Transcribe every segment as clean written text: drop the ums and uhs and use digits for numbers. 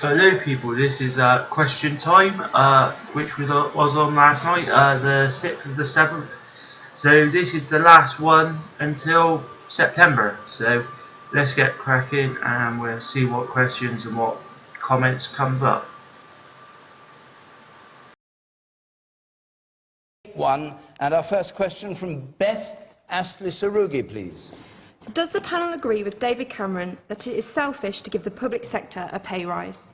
Hello people, this is question time, which was on last night, the 6th of the 7th. So this is the last one until September. So let's get cracking and we'll see what questions and what comments comes up. And our first question from Beth Astley-Sarugi, please. Does the panel agree with David Cameron that it is selfish to give the public sector a pay rise?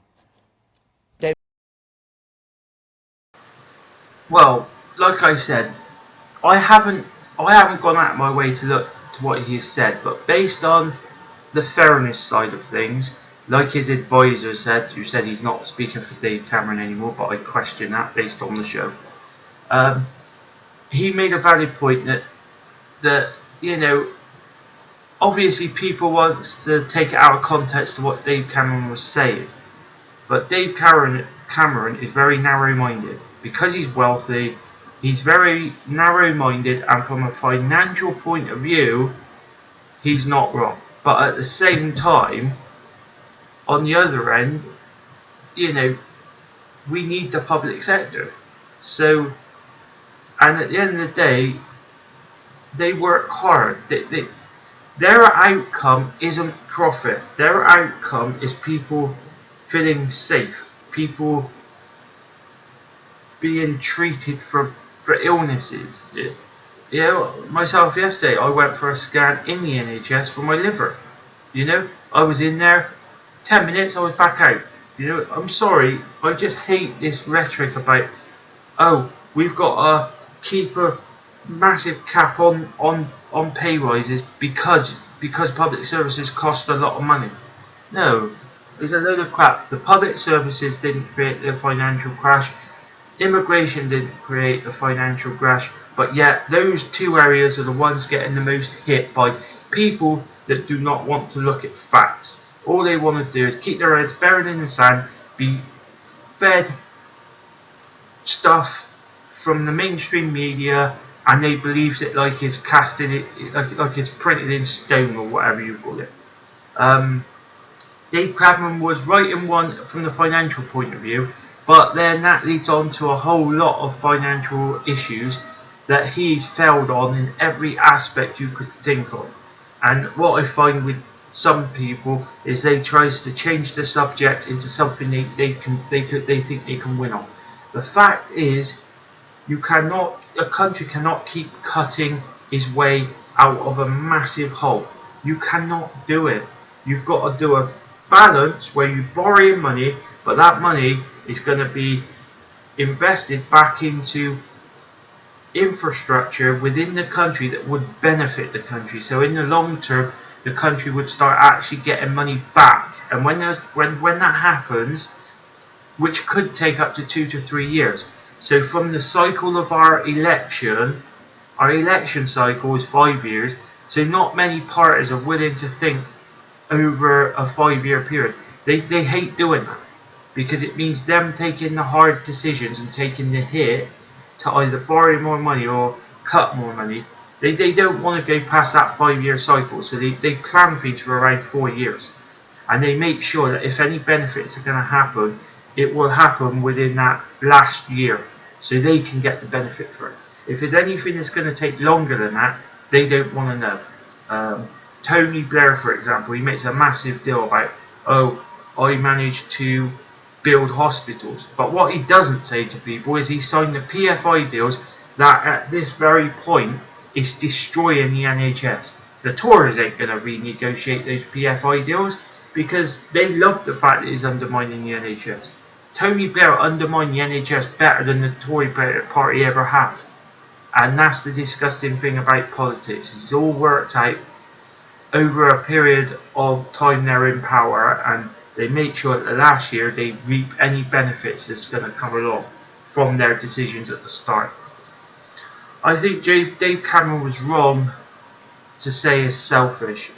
Well, like I said, I haven't gone out of my way to look to what he has said, but based on the fairness side of things, like his advisor said, who said he's not speaking for Dave Cameron anymore, but I question that based on the show. He made a valid point that obviously people want to take it out of context to what Dave Cameron was saying, but Dave Cameron is very narrow-minded. Because he's wealthy, he's very narrow-minded, and from a financial point of view, he's not wrong. But at the same time, on the other end, we need the public sector. So, and at the end of the day, they work hard. Their outcome isn't profit. Their outcome is people feeling safe, people being treated for illnesses. Myself yesterday, I went for a scan in the NHS for my liver. I was in there 10 minutes, I was back out. I'm sorry, I just hate this rhetoric about, oh, we've got to keep a massive cap on pay rises because public services cost a lot of money. No, it's a load of crap. The public services didn't create the financial crash. Immigration didn't create the financial crash, but yet those two areas are the ones getting the most hit by people that do not want to look at facts. All they want to do is keep their heads buried in the sand, be fed stuff from the mainstream media, and they believe it like it's like it's printed in stone or whatever you call it. Dave Cameron was right in one from the financial point of view, but then that leads on to a whole lot of financial issues that he's failed on in every aspect you could think of. And what I find with some people is they tries to change the subject into something they think they can win on. The fact is, a country cannot keep cutting its way out of a massive hole. You cannot do it. You've got to do a balance where you borrow your money, but that money is going to be invested back into infrastructure within the country that would benefit the country. So in the long term, the country would start actually getting money back. And when that happens, which could take up to 2 to 3 years. So from the cycle of our election cycle is 5 years. So not many parties are willing to think over a 5-year period. They hate doing that, because it means them taking the hard decisions and taking the hit to either borrow more money or cut more money. They don't want to go past that 5-year cycle, so they plan things for around 4 years. And they make sure that if any benefits are going to happen, it will happen within that last year, so they can get the benefit for it. If there's anything that's going to take longer than that, they don't want to know. Tony Blair, for example, he makes a massive deal about, oh, I managed to build hospitals. But what he doesn't say to people is he signed the PFI deals that at this very point is destroying the NHS. The Tories ain't going to renegotiate those PFI deals because they love the fact that it's undermining the NHS. Tony Blair undermined the NHS better than the Tory party ever have. And that's the disgusting thing about politics. It's all worked out over a period of time they're in power, and they make sure that the last year they reap any benefits that's going to come along from their decisions at the start. I think Dave Cameron was wrong to say it's selfish.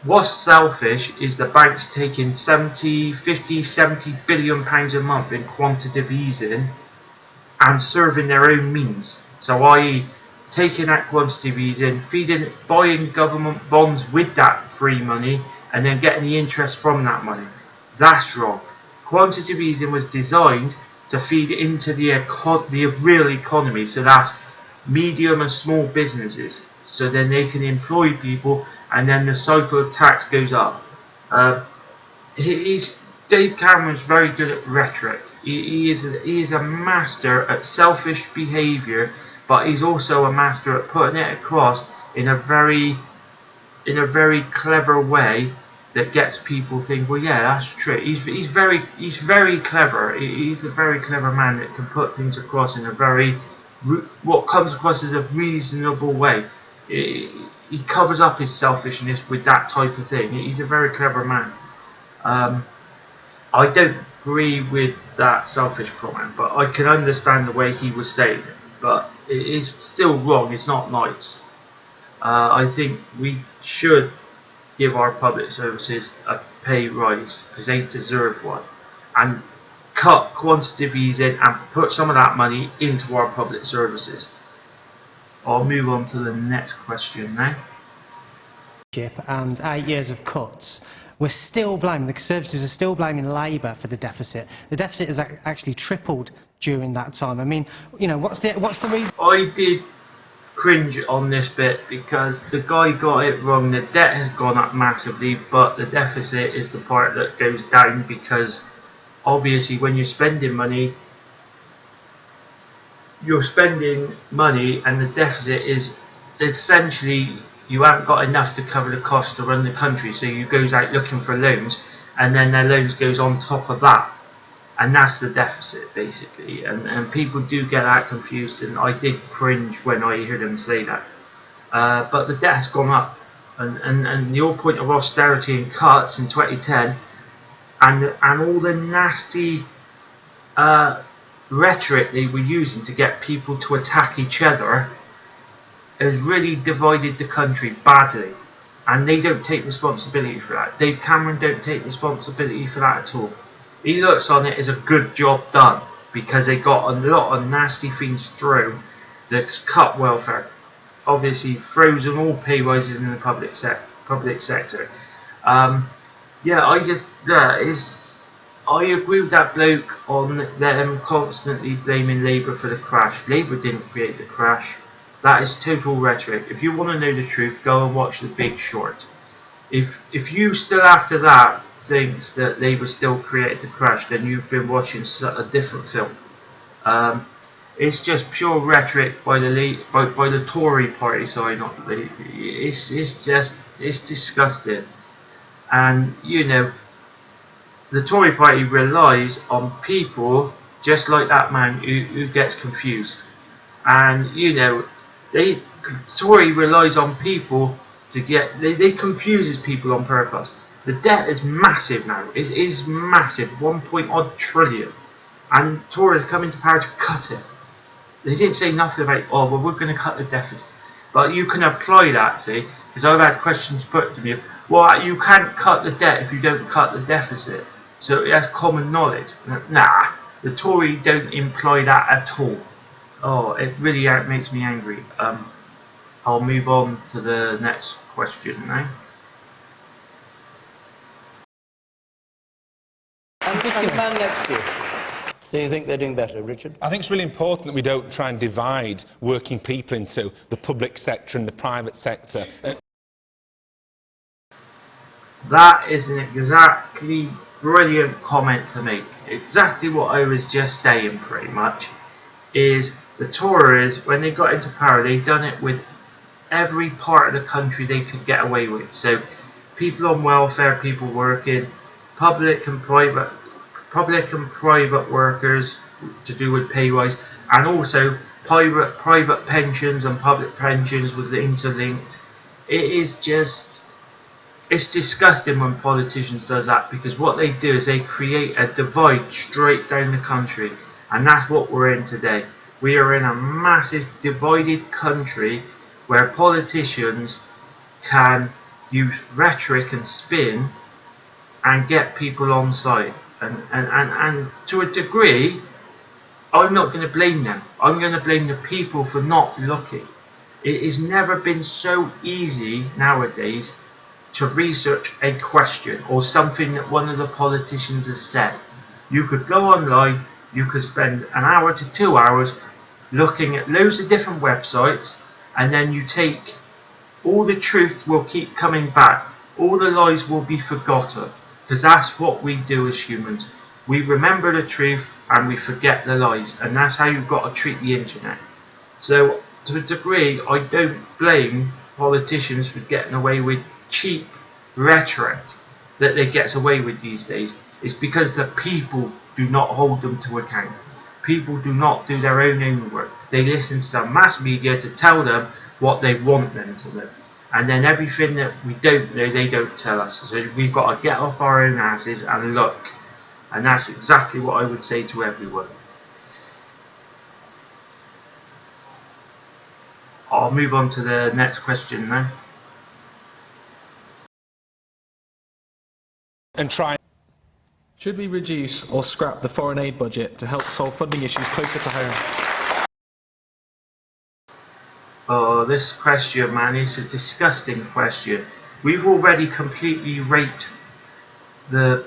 What's selfish is the banks taking 70 billion pounds a month in quantitative easing and serving their own means. So i.e. taking that quantitative easing, buying government bonds with that free money, and then getting the interest from that money. That's wrong. Quantitative easing was designed to feed into the real economy, so that's medium and small businesses, so then they can employ people, and then the cycle of tax goes up. Dave Cameron's very good at rhetoric. He is a master at selfish behaviour, but he's also a master at putting it across in a very clever way that gets people think, well, yeah, that's true. He's very clever. He's a very clever man that can put things across in a what comes across as a reasonable way. He covers up his selfishness with that type of thing. He's a very clever man. I don't agree with that selfish comment, but I can understand the way he was saying it. But it is still wrong. It's not nice. I think we should give our public services a pay rise because they deserve one, and cut quantitative easing and put some of that money into our public services. I'll move on to the next question now. And 8 years of cuts, we're still blaming, the Conservatives are still blaming Labour for the deficit. The deficit has actually tripled during that time. I mean, you know, what's the reason? I did cringe on this bit because the guy got it wrong. The debt has gone up massively, but the deficit is the part that goes down, because obviously when you're spending money and the deficit is essentially you haven't got enough to cover the cost to run the country, so you goes out looking for loans, and then their loans goes on top of that, and that's the deficit basically. And people do get that confused, and I did cringe when I heard them say that. But the debt has gone up, and the whole point of austerity and cuts in 2010 and all the nasty rhetoric they were using to get people to attack each other has really divided the country badly, and they don't take responsibility for that. Dave Cameron don't take responsibility for that at all. He looks on it as a good job done because they got a lot of nasty things through that's cut welfare, obviously frozen all pay rises in the public sector. I agree with that bloke on them constantly blaming Labour for the crash. Labour didn't create the crash. That is total rhetoric. If you want to know the truth, go and watch The Big Short. If you still after that thinks that Labour still created the crash, then you've been watching a different film. It's just pure rhetoric by the Tory party. Sorry, not the. It's disgusting, and you know. The Tory party relies on people just like that man who gets confused, and you know, Tory relies on people to get they confuses people on purpose. The debt is massive now. It is massive, 1.odd trillion, and Tories come into power to cut it. They didn't say nothing about, oh well, we're going to cut the deficit, but you can apply that, see, because I've had questions put to me. Well, you can't cut the debt if you don't cut the deficit. So that's common knowledge. Nah, the Tory don't imply that at all. Oh, it really makes me angry. I'll move on to the next question now. And the man next to you. Do you think they're doing better, Richard? I think it's really important that we don't try and divide working people into the public sector and the private sector. That is an exactly brilliant comment to make. Exactly what I was just saying, pretty much, is the Tories, when they got into power, they've done it with every part of the country they could get away with. So people on welfare, people working, public and private workers to do with pay rise, and also private pensions and public pensions with the interlinked. It is just, it's disgusting when politicians does that, because what they do is they create a divide straight down the country, and that's what we're in today. We are in a massive divided country where politicians can use rhetoric and spin and get people on side. And to a degree, I'm not going to blame them. I'm going to blame the people for not looking. It has never been so easy nowadays to research a question or something that one of the politicians has said. You could go online, you could spend an hour to 2 hours looking at loads of different websites, and then you take all the truth will keep coming back, all the lies will be forgotten, because that's what we do as humans. We remember the truth and we forget the lies, and that's how you've got to treat the internet. So to a degree, I don't blame politicians for getting away with cheap rhetoric that they get away with these days. It's because the people do not hold them to account. People do not do their own homework. They listen to the mass media to tell them what they want them to know. And then everything that we don't know, they don't tell us. So we've got to get off our own asses and look. And that's exactly what I would say to everyone. I'll move on to the next question now. And try. Should we reduce or scrap the foreign aid budget to help solve funding issues closer to home? Oh, this question, man, is a disgusting question. We've already completely raped the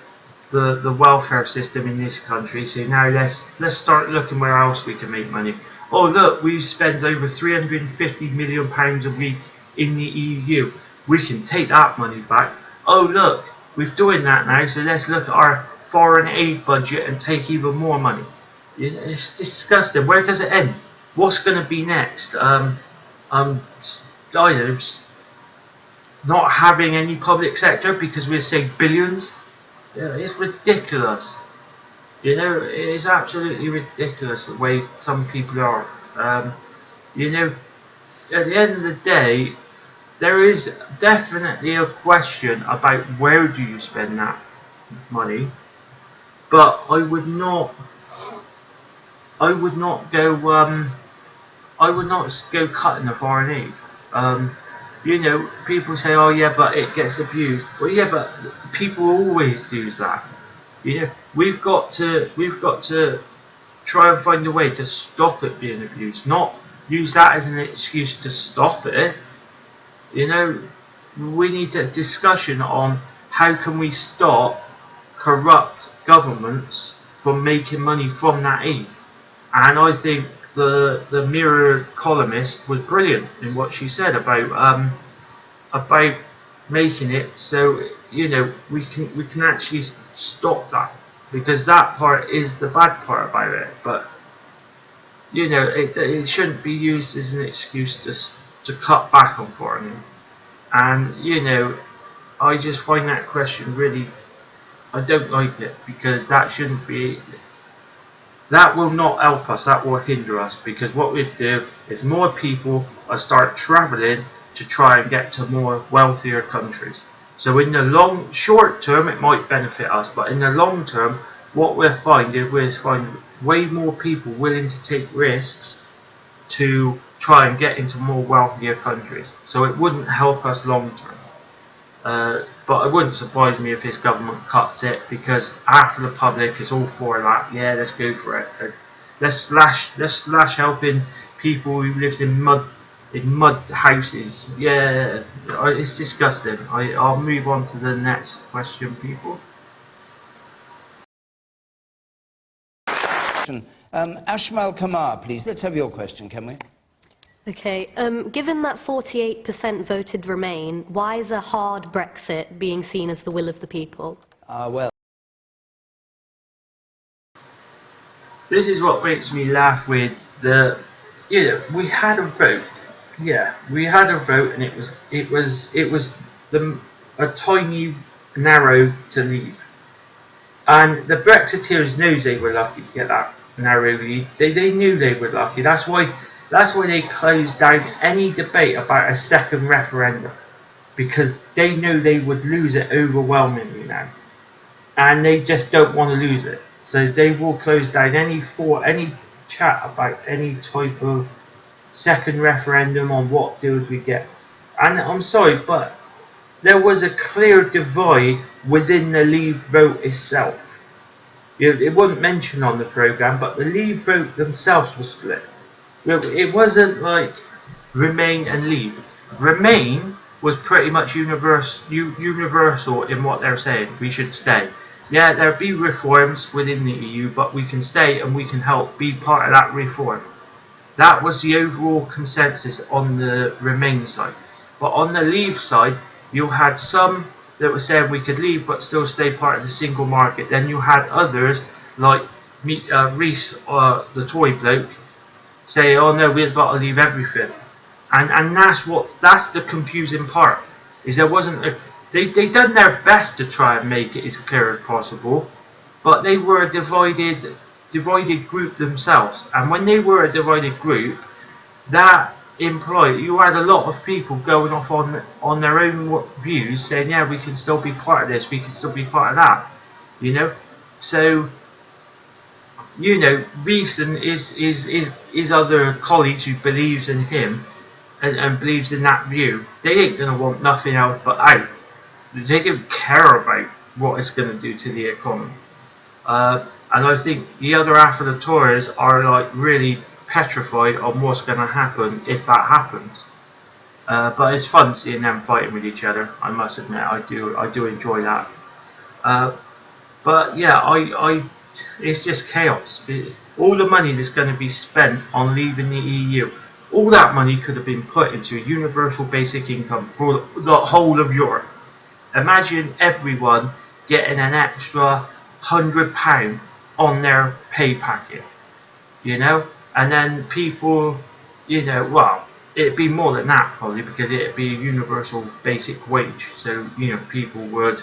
welfare system in this country, so now let's start looking where else we can make money. Oh look, we spend over £350 million a week in the EU. We can take that money back. Oh look, we're doing that now, so let's look at our foreign aid budget and take even more money. It's disgusting. Where does it end? What's going to be next? I don't know, not having any public sector because we save billions. Yeah, it's ridiculous. You know, it is absolutely ridiculous the way some people are. You know, at the end of the day, there is definitely a question about where do you spend that money, but I would not go cutting the foreign aid. You know, people say, oh yeah, but it gets abused. Well, yeah, but people always do that. You know, we've got to try and find a way to stop it being abused, not use that as an excuse to stop it. You know, we need a discussion on how can we stop corrupt governments from making money from that aid. And I think the Mirror columnist was brilliant in what she said about making it so, you know, we can actually stop that, because that part is the bad part about it. But you know, it shouldn't be used as an excuse to cut back on foreign aid. And you know, I just find that question really, I don't like it, because that shouldn't be. That will not help us, that will hinder us, because what we do is more people will start travelling to try and get to more wealthier countries. So in the short term it might benefit us, but in the long term what we'll find is we'll find way more people willing to take risks to try and get into more wealthier countries. So it wouldn't help us long term. But it wouldn't surprise me if this government cuts it, because half of the public is all for that. Yeah, let's go for it. Let's slash helping people who live in mud houses. Yeah, it's disgusting. I'll move on to the next question, people. Ashmal Kamar, please. Let's have your question, can we? Okay, given that 48% voted Remain, why is a hard Brexit being seen as the will of the people? Well, this is what makes me laugh with we had a vote. Yeah, we had a vote, and it was a tiny narrow to leave. And the Brexiteers knew they were lucky to get that narrow lead. They knew they were lucky. That's why they closed down any debate about a second referendum, because they knew they would lose it overwhelmingly now, and they just don't want to lose it. So they will close down any chat about any type of second referendum on what deals we get. And I'm sorry, but there was a clear divide within the Leave vote itself. It wasn't mentioned on the programme, but the Leave vote themselves was split. It wasn't like Remain and Leave. Remain was pretty much universal in what they're saying. We should stay. Yeah, there'll be reforms within the EU, but we can stay and we can help be part of that reform. That was the overall consensus on the Remain side. But on the Leave side, you had some that were saying we could leave but still stay part of the single market. Then you had others like Rees, the Tory bloke, say, oh no, we've got to leave everything. And that's the confusing part, is there wasn't a, they done their best to try and make it as clear as possible, but they were a divided group themselves. And when they were a divided group, that implied you had a lot of people going off on their own views, saying, yeah, we can still be part of this, we can still be part of that, you know. So, you know, Rees and his other colleagues who believes in him and believes in that view, they ain't going to want nothing else but out. They don't care about what it's going to do to the economy. And I think the other half of the Tories are like really petrified on what's going to happen if that happens. But it's fun seeing them fighting with each other. I must admit, I do enjoy that. But yeah, it's just chaos. All the money that's going to be spent on leaving the EU, all that money could have been put into a universal basic income for the whole of Europe. Imagine everyone getting an extra £100 on their pay packet, you know, and then people, you know, well, it'd be more than that probably, because it'd be a universal basic wage. So, you know, people would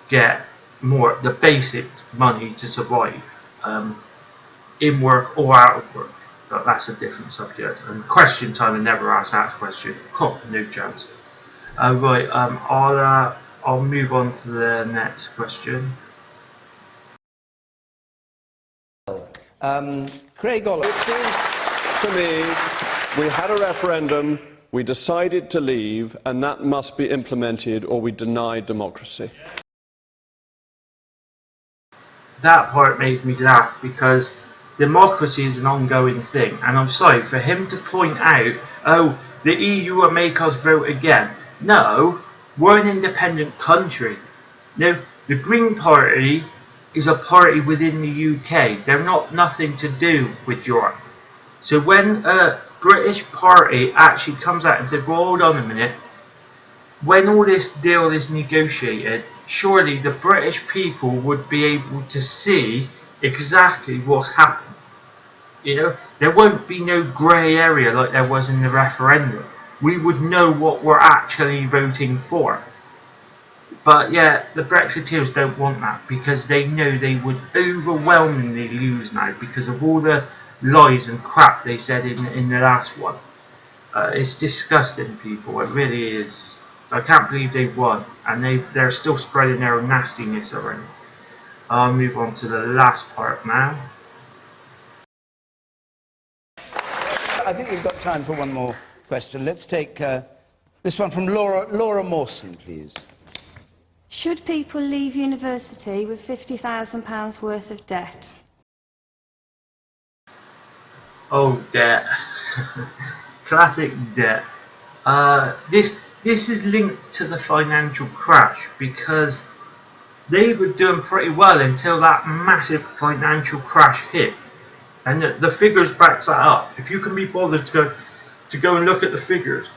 get more, the basic money to survive, in work or out of work. But that's a different subject. And question time, I never asked that question. Cool, no chance. Right, I'll move on to the next question. Craig Oliver. It seems to me we had a referendum, we decided to leave, and that must be implemented or we deny democracy. That part made me laugh, because democracy is an ongoing thing, and I'm sorry for him to point out, oh, the EU will make us vote again. No, we're an independent country. No, the Green Party is a party within the UK. They're not nothing to do with Europe. So when a British party actually comes out and says, well, hold on a minute, when all this deal is negotiated, surely the British people would be able to see exactly what's happened. You know, there won't be no grey area like there was in the referendum. We would know what we're actually voting for. But yeah, the Brexiteers don't want that, because they know they would overwhelmingly lose now because of all the lies and crap they said in the last one. It's disgusting, people. It really is. I can't believe they won, and they're still spreading their nastiness around. I'll move on to the last part now. I think we've got time for one more question. Let's take this one from Laura Mawson, please. Should people leave university with £50,000 worth of debt? Oh, debt. Classic debt. This is linked to the financial crash, because they were doing pretty well until that massive financial crash hit. And the figures backs that up. If you can be bothered to go and look at the figures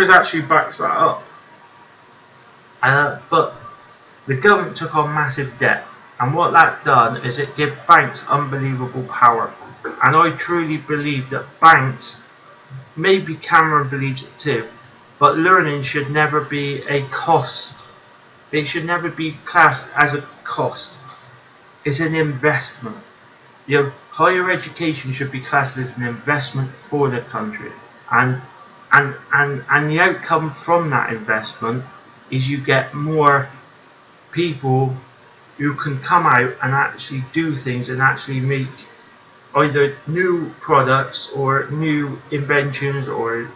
actually backs that up. But the government took on massive debt, and what that done is it gave banks unbelievable power. And I truly believe that banks, maybe Cameron believes it too, but learning should never be a cost. It should never be classed as a cost. It's an investment. You know, higher education should be classed as an investment for the country, and the outcome from that investment is you get more people who can come out and actually do things and actually make either new products or new inventions or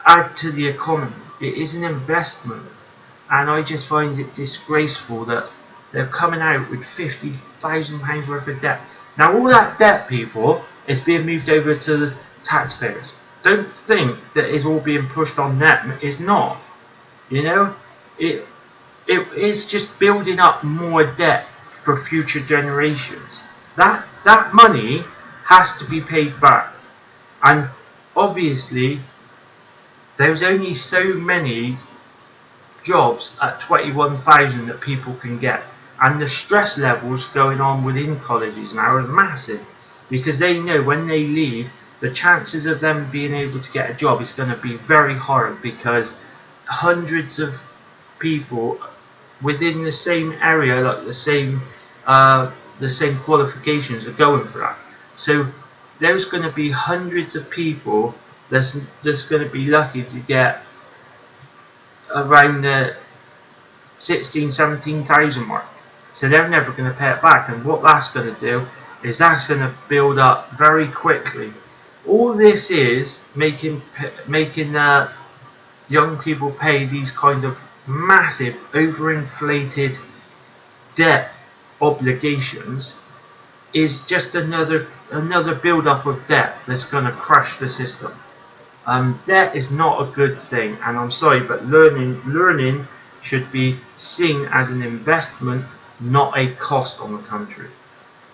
add to the economy. It is an investment, and I just find it disgraceful that they're coming out with £50,000 worth of debt. Now all that debt, people, is being moved over to the taxpayers. Don't think that it's all being pushed on them. It's not. You know, it is just building up more debt for future generations. That money has to be paid back, and obviously there's only so many jobs at 21,000 that people can get, and the stress levels going on within colleges now are massive, because they know when they leave, the chances of them being able to get a job is going to be very hard, because hundreds of people within the same area, like the same qualifications, are going for that. So there's going to be hundreds of people that's going to be lucky to get around the 16, 17,000 mark. So they're never going to pay it back, and what that's going to do is that's going to build up very quickly. All this is making young people pay these kind of massive overinflated debt obligations is just another build up of debt that's going to crash the system. Debt is not a good thing, and I'm sorry, but learning should be seen as an investment, not a cost on the country,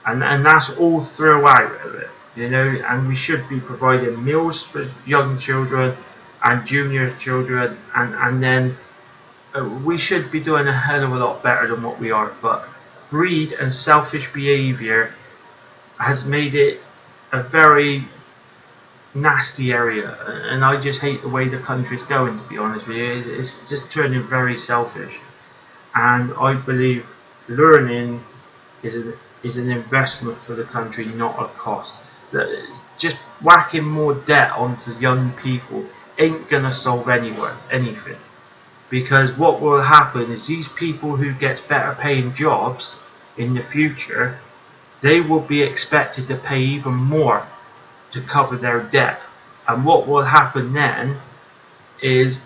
and that's all throughout of it, you know. And we should be providing meals for young children and junior children, and then we should be doing a hell of a lot better than what we are. But greed and selfish behaviour has made it a very nasty area, and I just hate the way the country's going, to be honest with you. It's just turning very selfish, and I believe learning is an investment for the country, not a cost. Just whacking more debt onto young people ain't gonna solve anything, because what will happen is these people who gets better paying jobs in the future, they will be expected to pay even more to cover their debt, and what will happen then is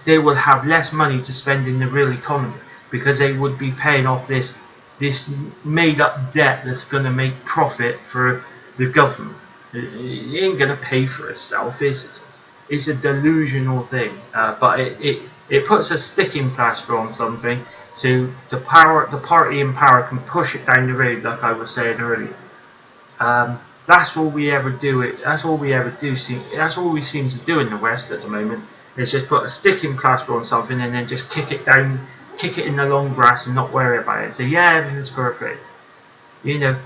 they will have less money to spend in the real economy, because they would be paying off this made up debt that's going to make profit for the government. It ain't going to pay for itself. It's a delusional thing, but it puts a sticking plaster on something, so the party in power can push it down the road, like I was saying earlier. That's all we ever do. That's all we ever do. That's all we seem to do in the West at the moment. Is just put a sticking plaster on something and then just kick it down, kick it in the long grass, and not worry about it. So yeah, everything's perfect. You know,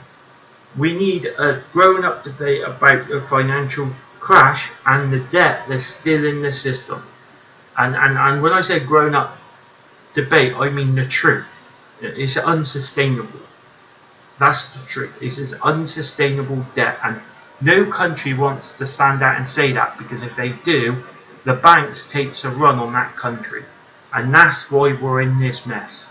we need a grown-up debate about the financial crash and the debt that's still in the system. And when I say grown-up debate, I mean the truth. It's unsustainable. That's the truth. It's an unsustainable debt, and no country wants to stand out and say that, because if they do, the banks takes a run on that country, and that's why we're in this mess.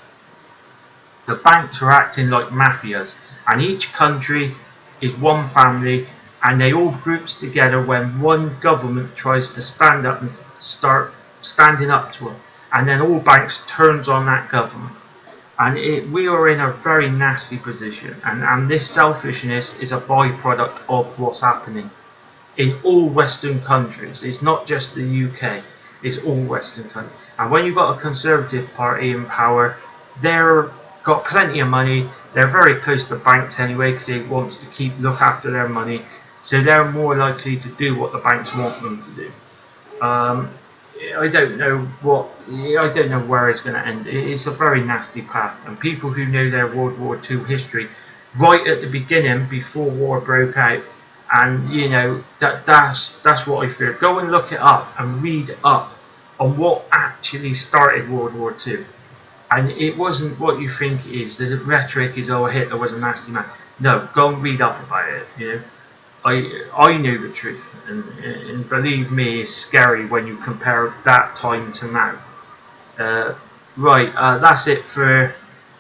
The banks are acting like mafias, and each country is one family, and they all groups together when one government tries to stand up and start standing up to them, and then all banks turns on that government. And we are in a very nasty position, and this selfishness is a byproduct of what's happening in all Western countries. It's not just the UK, it's all Western countries. And when you've got a Conservative Party in power, they've got plenty of money, they're very close to banks anyway, because they want to look after their money, so they're more likely to do what the banks want them to do. I don't know where it's going to end. It's a very nasty path, and people who know their World War II history right at the beginning, before war broke out, and you know that's what I fear. Go and look it up and read up on what actually started World War II, and it wasn't what you think it is. The rhetoric is, oh, Hitler was a nasty man. No, go and read up about it. You know, I know the truth, and believe me, it's scary when you compare that time to now. That's it for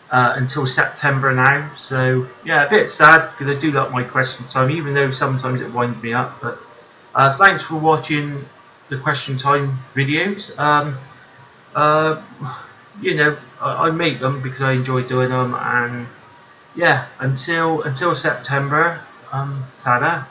until September now. So yeah, a bit sad, because I do like my question time, even though sometimes it winds me up. But thanks for watching the question time videos. You know, I make them because I enjoy doing them, and yeah, until September. Ta-da.